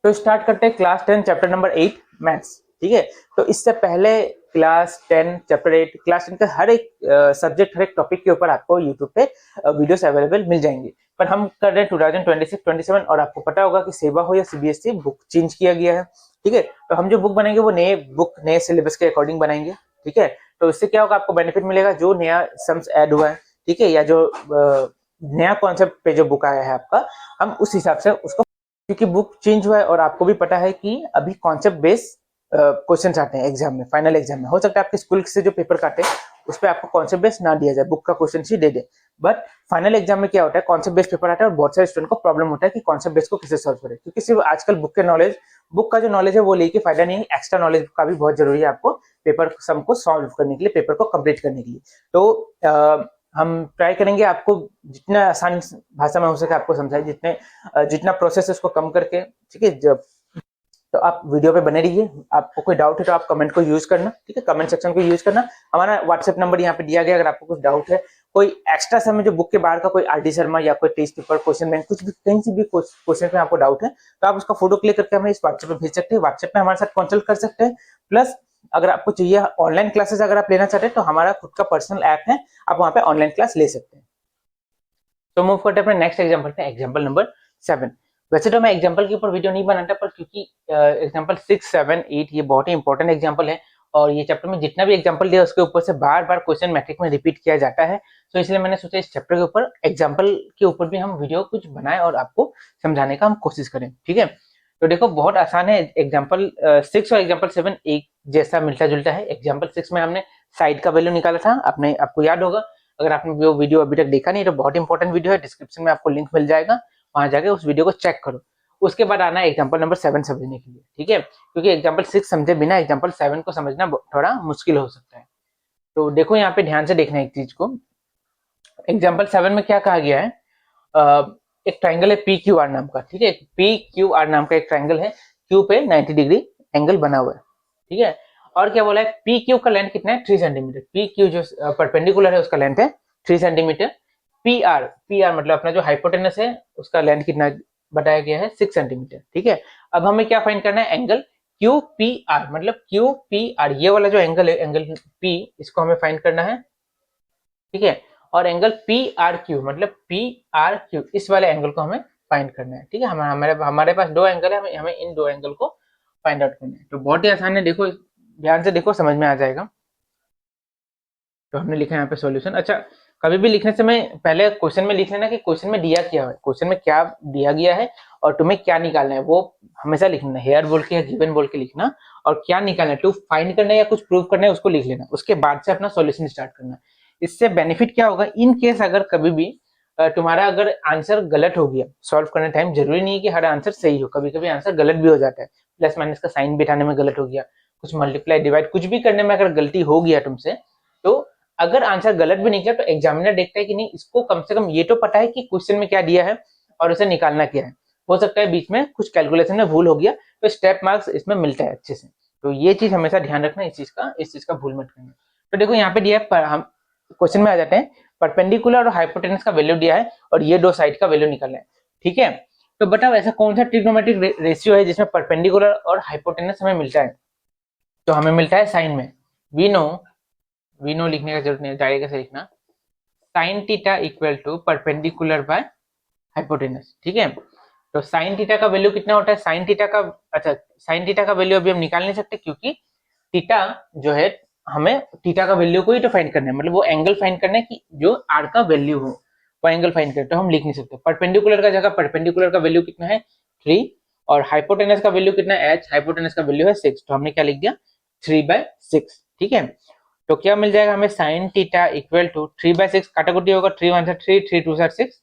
तो स्टार्ट करते हैं क्लास 10 चैप्टर नंबर 8 मैथ्स। ठीक है, तो इससे पहले क्लास 10 चैप्टर 8 क्लास 10 का हर एक सब्जेक्ट, हर एक टॉपिक के ऊपर आपको यूट्यूब पे वीडियोस अवेलेबल मिल जाएंगे। पर हम कर रहे हैं 2026-27 और आपको पता होगा कि सेवा हो या सीबीएसई बुक चेंज किया गया है। ठीक है, तो हम जो बुक बनाएंगे वो नए बुक नए सिलेबस के अकॉर्डिंग बनाएंगे। ठीक है, तो इससे क्या होगा, आपको बेनिफिट मिलेगा जो नया सम्स ऐड हुआ है, ठीक है, या जो नया कॉन्सेप्ट पे जो बुक आया है आपका, हम उस हिसाब से उसको, क्योंकि बुक चेंज हुआ है और आपको भी पता है कि अभी कॉन्सेप्ट बेस्ड क्वेश्चन आते हैं एग्जाम में, फाइनल एग्जाम में। हो सकता है आपके स्कूल से जो पेपर काटे उस पर आपको कॉन्सेप्ट बेस्ड ना दिया जाए, बुक का question he they they, but final exam में क्या होता है, कॉन्सेप्ट बेस्ड पेपर आता है और बहुत सारे स्टूडेंट को प्रॉब्लम होता है कि कॉन्सेप्ट बेस्ड को कैसे सॉल्व करें, क्योंकि सिर्फ आजकल बुक का जो नॉलेज है वो लेके फायदा नहीं है, एक्स्ट्रा नॉलेज का भी बहुत जरूरी है आपको पेपर सम को सॉल्व करने के लिए, पेपर को कंप्लीट करने के लिए। तो हम ट्राई करेंगे आपको जितना आसान भाषा में हो सके आपको समझाए, जितना प्रोसेस है उसको कम करके। ठीक है, जब तो आप वीडियो पे बने रहिए। आपको कोई डाउट है तो आप कमेंट को यूज करना, ठीक है, कमेंट सेक्शन को यूज करना। हमारा व्हाट्सएप नंबर यहाँ पे दिया गया, अगर आपको कुछ डाउट है, कोई एक्स्ट्रा समय जो बुक के बाहर का कोई आरडी शर्मा या कोई टेस्ट पेपर क्वेश्चन बैंक कुछ भी कहीं से भी क्वेश्चन में आपको डाउट है तो आप उसका फोटो क्लिक करके हमें इस व्हाट्सएप पे भेज सकते हैं, व्हाट्सएप में हमारे साथ कंसल्ट कर सकते हैं। प्लस अगर आपको चाहिए ऑनलाइन क्लासेस अगर आप लेना चाहते हैं तो हमारा खुद का पर्सनल ऐप है, आप वहां पे ऑनलाइन क्लास ले सकते हैं। तो मूव करते हैं अपने नेक्स्ट एग्जांपल पे, एग्जांपल नंबर 7। वैसे तो मैं एग्जांपल के ऊपर वीडियो नहीं बनाता, पर क्योंकि एग्जांपल 6, 7, 8 ये बहुत ही इंपॉर्टेंट एग्जांपल है और ये चैप्टर में जितना भी एग्जांपल दिया उसके ऊपर से बार बार क्वेश्चन मैट्रिक में रिपीट किया जाता है, तो इसलिए मैंने सोचा इस चैप्टर के ऊपर एग्जांपल के ऊपर भी हम वीडियो कुछ बनाए और आपको समझाने का हम कोशिश करें। ठीक है, तो देखो बहुत आसान है। एग्जाम्पल 6 और एग्जाम्पल 7 एक जैसा मिलता जुलता है। एग्जाम्पल 6 में हमने साइड का वैल्यू निकाला था, आपको याद होगा। अगर आपने वो वीडियो अभी तक देखा नहीं तो बहुत इंपॉर्टेंट वीडियो है, डिस्क्रिप्शन में आपको लिंक मिल जाएगा, वहां जाके उस वीडियो को चेक करो। उसके बाद आना है एग्जाम्पल नंबर 7 समझने के लिए। ठीक है, क्योंकि एग्जाम्पल 6 समझे बिना एग्जाम्पल 7 को समझना थोड़ा मुश्किल हो सकता है। तो देखो यहाँ पे ध्यान से देखना एक चीज को। एग्जाम्पल 7 में क्या कहा गया है, एक ट्राइंगल है पी क्यू आर नाम का। ठीक है, पी क्यू आर नाम का एक ट्राइंगल है, क्यू पे 90 डिग्री एंगल बना हुआ है। ठीक है, और क्या बोला है, पी क्यू का लेंथ कितना है, 3 सेंटीमीटर। पी क्यू जो परपेंडिकुलर है उसका लेंथ है 3 सेंटीमीटर। पी आर मतलब अपना जो हाइपोटेनस है उसका लेंथ कितना बताया गया है, 6 सेंटीमीटर। ठीक है, अब हमें क्या फाइंड करना है, एंगल क्यू पी आर, मतलब क्यू पी आर ये वाला जो एंगल है, एंगल पी, इसको हमें फाइंड करना है। ठीक है, और एंगल पी आर क्यू मतलब पी आर क्यू, इस वाले एंगल को हमें फाइंड करना है। ठीक है, हमारे पास दो एंगल है, हमें इन दो एंगल को फाइंड आउट करना है। तो बहुत ही आसान है, देखो ध्यान से देखो, समझ में आ जाएगा। तो हमने लिखा है यहाँ पे सॉल्यूशन। अच्छा, कभी भी लिखने समय पहले क्वेश्चन में लिख लेना कि क्वेश्चन में दिया क्या है, क्वेश्चन में क्या दिया गया है और तुम्हें क्या निकालना है, वो हमेशा लिखना है। हेयर बोल के या गिवन बोल के लिखना, और क्या निकालना है, टू फाइंड करना है या कुछ प्रूव करना है उसको लिख लेना, उसके बाद से अपना सॉल्यूशन स्टार्ट करना। इससे बेनिफिट क्या होगा, इन केस अगर कभी भी तुम्हारा अगर आंसर गलत हो गया सॉल्व करने टाइम, जरूरी नहीं है कि हर आंसर सही हो, कभी कभी आंसर गलत भी हो जाता है। प्लस माइनस का साइन बिठाने में गलत हो गया, कुछ मल्टीप्लाई डिवाइड कुछ भी करने में अगर गलती हो गया तुमसे, तो अगर आंसर गलत भी निकला तो एग्जामिनर देखता है कि नहीं, इसको कम से कम ये तो पता है कि क्वेश्चन में क्या दिया है और उसे निकालना क्या है। हो सकता है बीच में कुछ कैलकुलेशन में भूल हो गया तो स्टेप मार्क्स इसमें मिलता है अच्छे से। तो ये चीज हमेशा ध्यान रखना, इस चीज का भूल मत करना। तो देखो यहाँ पे दिया है, हम क्वेश्चन में आ जाते हैं। परपेंडिकुलर और हाइपोटेनस का वैल्यू दिया है और ये दो साइड का वैल्यू निकालना है। ठीक है, तो बताओ ऐसा कौन सा ट्रिग्नोमेट्रिक रेशियो है जिसमें परपेंडिकुलर और हाइपोटेनस हमें मिलता है। तो हमें मिलता है साइन में, वी नो लिखने का जरूरत नहीं है, डायरेक्ट कैसे लिखना, sine theta equal to perpendicular by hypotenuse. ठीक है, तो साइन थीटा का वैल्यू कितना होता है, साइन थीटा का, अच्छा साइन थीटा का वैल्यू अभी हम निकाल नहीं सकते क्योंकि थीटा जो है, हमें थीटा का वैल्यू को ही तो फाइंड करना है, मतलब वो एंगल फाइंड करना है कि जो आर का वैल्यू हो, वो एंगल फाइंड करते तो हम लिख नहीं सकते। परपेंडिकुलर का जगह परपेंडिकुलर का वैल्यू कितना है 3, और हाइपोटेनस का वैल्यू कितना है h, हाइपोटेनस का वैल्यू है 6, तो हमने क्या लिख दिया 3/6। ठीक है, तो क्या मिल जाएगा हमें, साइन थीटा इक्वल टू 3/6, काटाकुटी होगा, 3 1 3, 3 2 6,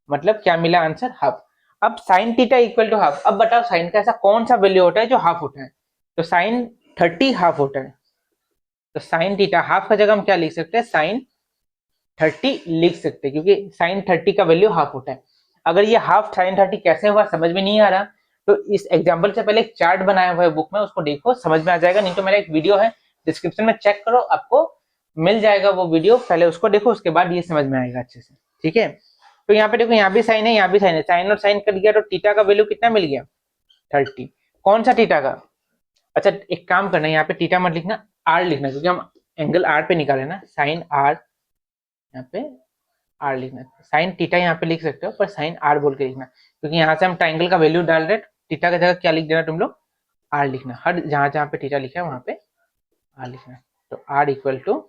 मतलब क्या मिला आंसर, हाफ। अब sine theta equal to half, अब बताओ साइन का ऐसा कौन सा वैल्यू होता है जो हाफ होता है, तो साइन 30 हाफ होता है। तो साइन थीटा हाफ का जगह हम क्या लिख सकते हैं, साइन 30 लिख सकते हैं, क्योंकि साइन 30 का वैल्यू हाफ होता है। अगर ये हाफ साइन 30 कैसे हुआ समझ में नहीं आ रहा, तो इस एग्जाम्पल से पहले एक चार्ट बनाया हुआ है बुक में, उसको देखो समझ में आ जाएगा। नहीं तो मेरा एक वीडियो है, डिस्क्रिप्शन में चेक करो, आपको मिल जाएगा वो वीडियो, पहले उसको देखो उसके बाद ये समझ में आएगा अच्छे से। ठीक है, तो यहाँ पे देखो, यहाँ भी साइन है, यहाँ भी साइन है, साइन और साइन कट गया तो थीटा का वैल्यू कितना मिल गया, 30। कौन सा थीटा का? अच्छा एक काम करना है, यहाँ पे थीटा मत लिखना, आर लिखना, क्योंकि हम एंगल आर पे निकाले ना, साइन आर, यहाँ पे आर लिखना। साइन थीटा यहाँ पे लिख सकते हो, पर साइन आर बोल के लिखना, क्योंकि यहाँ से हम ट्राइंगल का वैल्यू डाल रहे, थीटा की जगह क्या लिख देना तुम लोग, आर लिखना। हर जहां जहां पे थीटा लिखा है वहां पे आर लिखना। तो आर इक्वल टू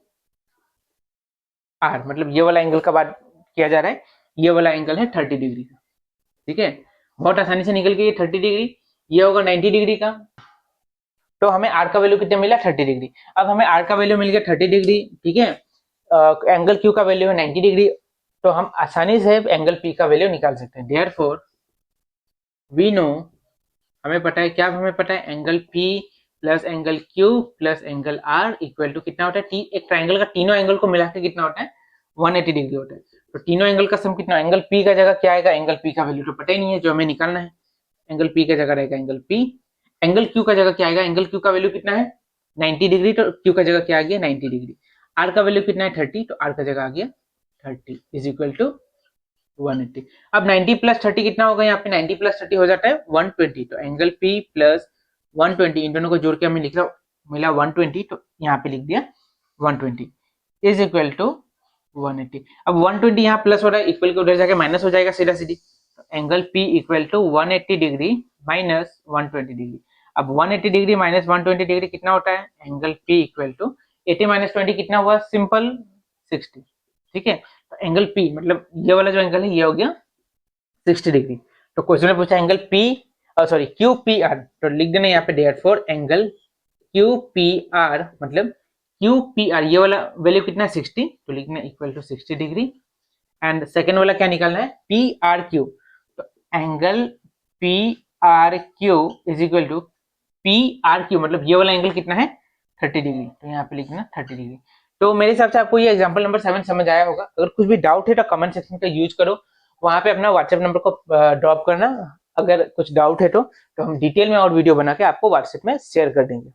आर, मतलब ये वाला एंगल का बात किया जा रहा है, ये वाला एंगल है 30 डिग्री का। ठीक है, बहुत आसानी से निकल गई 30 डिग्री, ये होगा 90 डिग्री का। तो हमें आर का वैल्यू कितना मिला, 30 डिग्री। अब हमें आर का वैल्यू मिल गया 30 डिग्री, ठीक है। एंगल क्यू का वैल्यू है 90 डिग्री, तो हम आसानी से एंगल पी का वैल्यू निकाल सकते हैं। देयरफॉर वी नो, हमें पता है क्या, हमें पता है angle P plus angle Q plus angle R equal to कितना होता है, टी। एक ट्राइंगल का तीनों एंगल को मिला के कितना होता है, 180 डिग्री होता है। तो तीनों एंगल का सम कितना, एंगल पी का जगह क्या आएगा, एंगल पी का वैल्यू तो पता ही नहीं है, जो हमें निकालना है एंगल पी का जगह रहेगा एंगल पी। एंगल क्यू का जगह क्या आएगा, एंगल क्यू का वैल्यू कितना है 90 डिग्री, तो क्यू का जगह क्या आ गया 90 डिग्री। आर का वैल्यू कितना है 30, तो आर का जगह आ गया 30 इज इक्वल टू 180। अब 90 प्लस 30 कितना होगा, यहाँ पे 90 प्लस 30 हो जाता है 120। तो एंगल पी प्लस 120, इन दोनों को जोड़ के हमें लिख रहा मिला 120, तो यहाँ पे लिख दिया 120 इज इक्वल टू 180। अब 120 यहाँ प्लस हो रहा है, इक्वल के उधर जाके माइनस हो जाएगा सीधा सीधी। तो angle P equal to 180 degree minus 120 degree. अब 180 डिग्री माइनस 120 डिग्री कितना होता है, angle P equal to 80 minus 20 कितना हुआ, सिंपल 60। ठीक है, तो एंगल पी मतलब ये वाला जो एंगल है ये हो गया 60 डिग्री। तो क्वेश्चन में पूछा angle P, sorry Q P R, तो लिख देना यहाँ पे therefore angle Q P R, मतलब क्यू पी आर ये वाला वैल्यू कितना है 60, तो लिखना equal to 60 degree. And second वाला क्या निकालना है, पी आर क्यू, तो angle P R Q is equal to P R Q, मतलब ये वाला एंगल कितना है 30 डिग्री, तो यहाँ पे लिखना 30 डिग्री। तो मेरे हिसाब से आपको ये एग्जांपल नंबर 7 समझ आया होगा। अगर कुछ भी डाउट है तो कमेंट सेक्शन का यूज करो, वहां पे अपना व्हाट्सएप नंबर को ड्रॉप करना, अगर कुछ डाउट है तो हम डिटेल में और वीडियो बना के आपको व्हाट्सएप में शेयर कर देंगे।